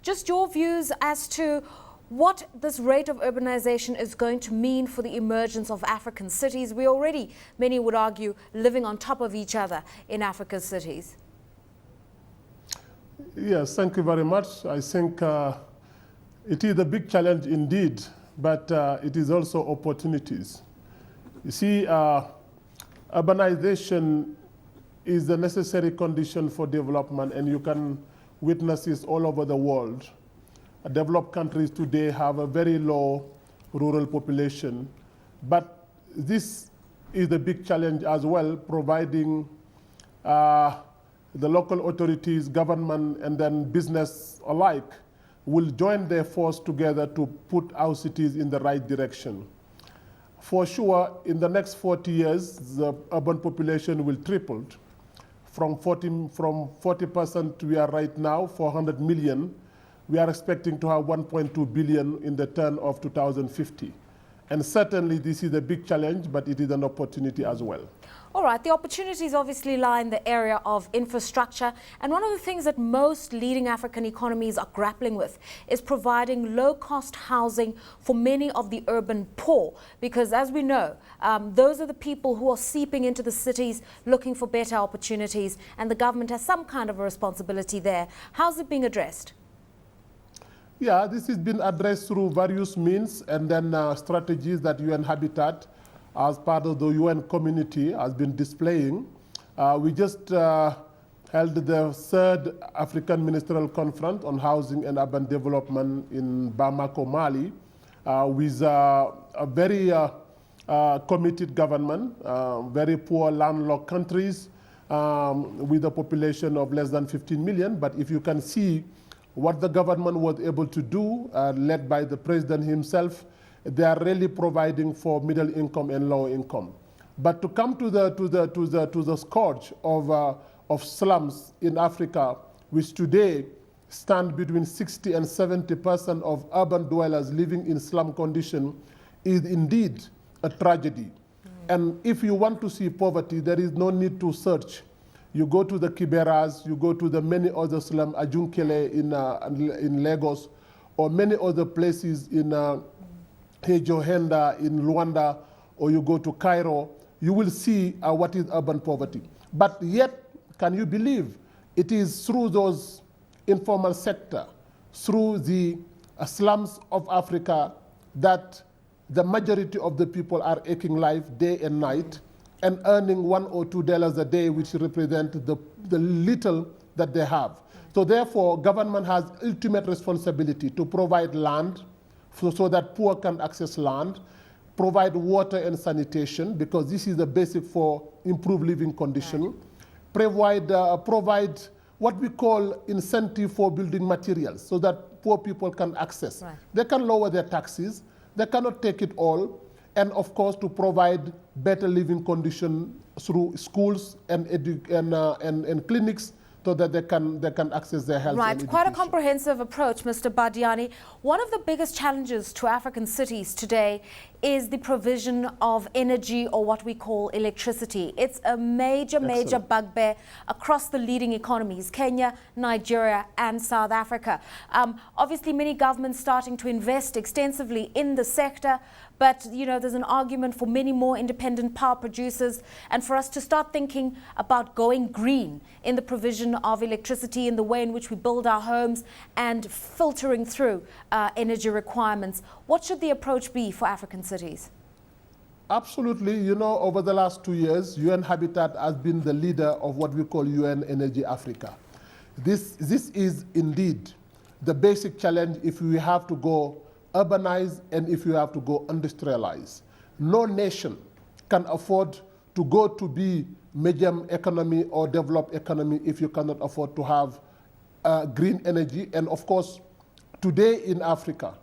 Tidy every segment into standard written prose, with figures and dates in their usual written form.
Just your views as to what this rate of urbanization is going to mean for the emergence of African cities. We already, many would argue, living on top of each other in Africa's cities. Yes, thank you very much. I think it is a big challenge indeed, but it is also opportunities. You see, urbanization is the necessary condition for development, and you can witness this all over the world. Developed countries today have a very low rural population, but this is a big challenge as well, providing the local authorities, government, and then business alike will join their force together to put our cities in the right direction. For sure, in the next 40 years, the urban population will triple. From 40% we are right now, 400 million, we are expecting to have 1.2 billion in the turn of 2050. And certainly this is a big challenge, but it is an opportunity as well. All right, the opportunities obviously lie in the area of infrastructure. And one of the things that most leading African economies are grappling with is providing low-cost housing for many of the urban poor. Because as we know, those are the people who are seeping into the cities looking for better opportunities. And the government has some kind of a responsibility there. How's it being addressed? Yeah, this has been addressed through various means and then strategies that UN Habitat, as part of the UN community, has been displaying. We just held the third African Ministerial Conference on Housing and Urban Development in Bamako, Mali, with a very committed government, very poor landlocked countries with a population of less than 15 million. But if you can see what the government was able to do, led by the president himself, they are really providing for middle income and low income. But to come to the scourge of slums in Africa, which today stand between 60 and 70% of urban dwellers living in slum condition, is indeed a tragedy. And if you want to see poverty, there is no need to search. You go to the Kiberas, you go to the many other slums, Ajunkele in Lagos, or many other places in Hejohenda in Rwanda, or you go to Cairo, you will see what is urban poverty. But yet, can you believe, it is through those informal sector, through the slums of Africa, that the majority of the people are aching life day and night, and earning $1 or $2 a day, which represent the little that they have. So therefore, government has ultimate responsibility to provide land so that poor can access land, provide water and sanitation, because this is the basic for improved living condition, provide what we call incentive for building materials so that poor people can access. Right. They can lower their taxes, they cannot take it all, and of course to provide better living condition through schools and clinics so that they can access their health. Right, quite a comprehensive approach, Mr. Badiane. One of the biggest challenges to African cities today is the provision of energy, or what we call electricity. It's a major bugbear across the leading economies, Kenya, Nigeria, and South Africa. Obviously, many governments starting to invest extensively in the sector, but you know, there's an argument for many more independent power producers, and for us to start thinking about going green in the provision of electricity, in the way in which we build our homes, and filtering through energy requirements. What should the approach be for African cities? Absolutely. You know, over the last 2 years, UN Habitat has been the leader of what we call UN Energy Africa. This is indeed the basic challenge if we have to go urbanize and if you have to go industrialize. No nation can afford to go to be medium economy or developed economy if you cannot afford to have green energy. And of course, today in Africa,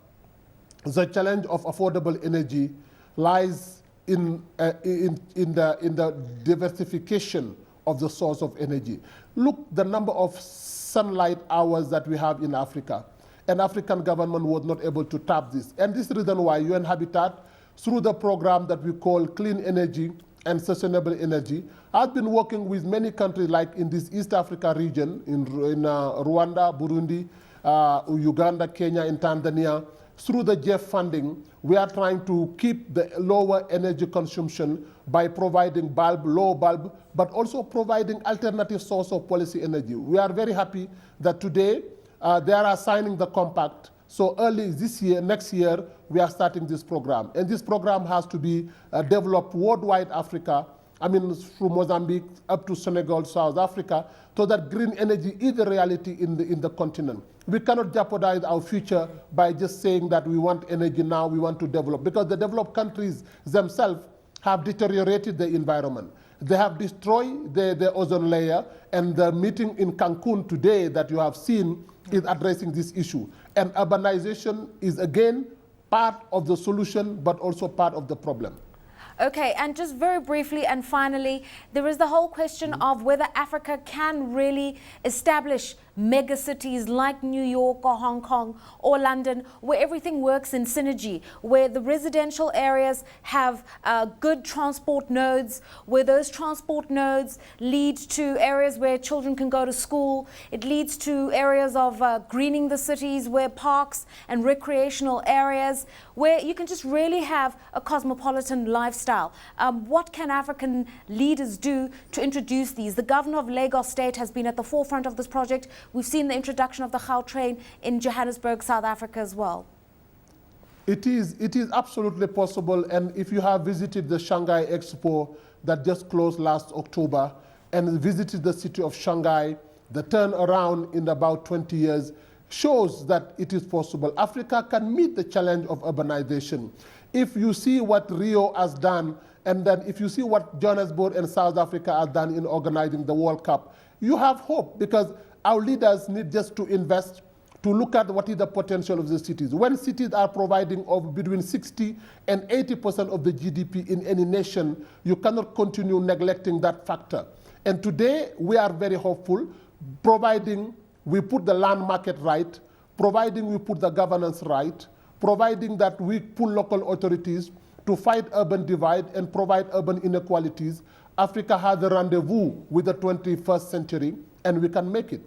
the challenge of affordable energy lies in the diversification of the source of energy. Look, the number of sunlight hours that we have in Africa. And African government was not able to tap this. And this is the reason why UN Habitat, through the program that we call Clean Energy and Sustainable Energy, has been working with many countries like in this East Africa region, in Rwanda, Burundi, Uganda, Kenya, and Tanzania. Through the JEF funding, we are trying to keep the lower energy consumption by providing low bulb, but also providing alternative source of policy energy. We are very happy that today they are signing the compact. So early this year, next year, we are starting this program. And this program has to be developed worldwide Africa, I mean, from Mozambique up to Senegal, South Africa, so that green energy is a reality in the continent. We cannot jeopardize our future by just saying that we want energy now, we want to develop, because the developed countries themselves have deteriorated the environment. They have destroyed the ozone layer, and the meeting in Cancun today that you have seen is addressing this issue. And urbanization is, again, part of the solution, but also part of the problem. Okay, and just very briefly and finally, there is the whole question of whether Africa can really establish mega cities like New York or Hong Kong or London, where everything works in synergy, where the residential areas have good transport nodes, where those transport nodes lead to areas where children can go to school. It leads to areas of greening the cities, where parks and recreational areas, where you can just really have a cosmopolitan lifestyle. What can African leaders do to introduce these? The governor of Lagos State has been at the forefront of this project. We've seen the introduction of the Gautrain in Johannesburg, South Africa as well. It is absolutely possible, and if you have visited the Shanghai Expo that just closed last October and visited the city of Shanghai, the turnaround in about 20 years shows that it is possible. Africa can meet the challenge of urbanization. If you see what Rio has done, and then if you see what Johannesburg and South Africa has done in organizing the World Cup, you have hope, because our leaders need just to invest, to look at what is the potential of the cities. When cities are providing between 60 and 80% of the GDP in any nation, you cannot continue neglecting that factor. And today, we are very hopeful, providing we put the land market right, providing we put the governance right, providing that we pull local authorities to fight urban divide and provide urban inequalities. Africa has a rendezvous with the 21st century, and we can make it.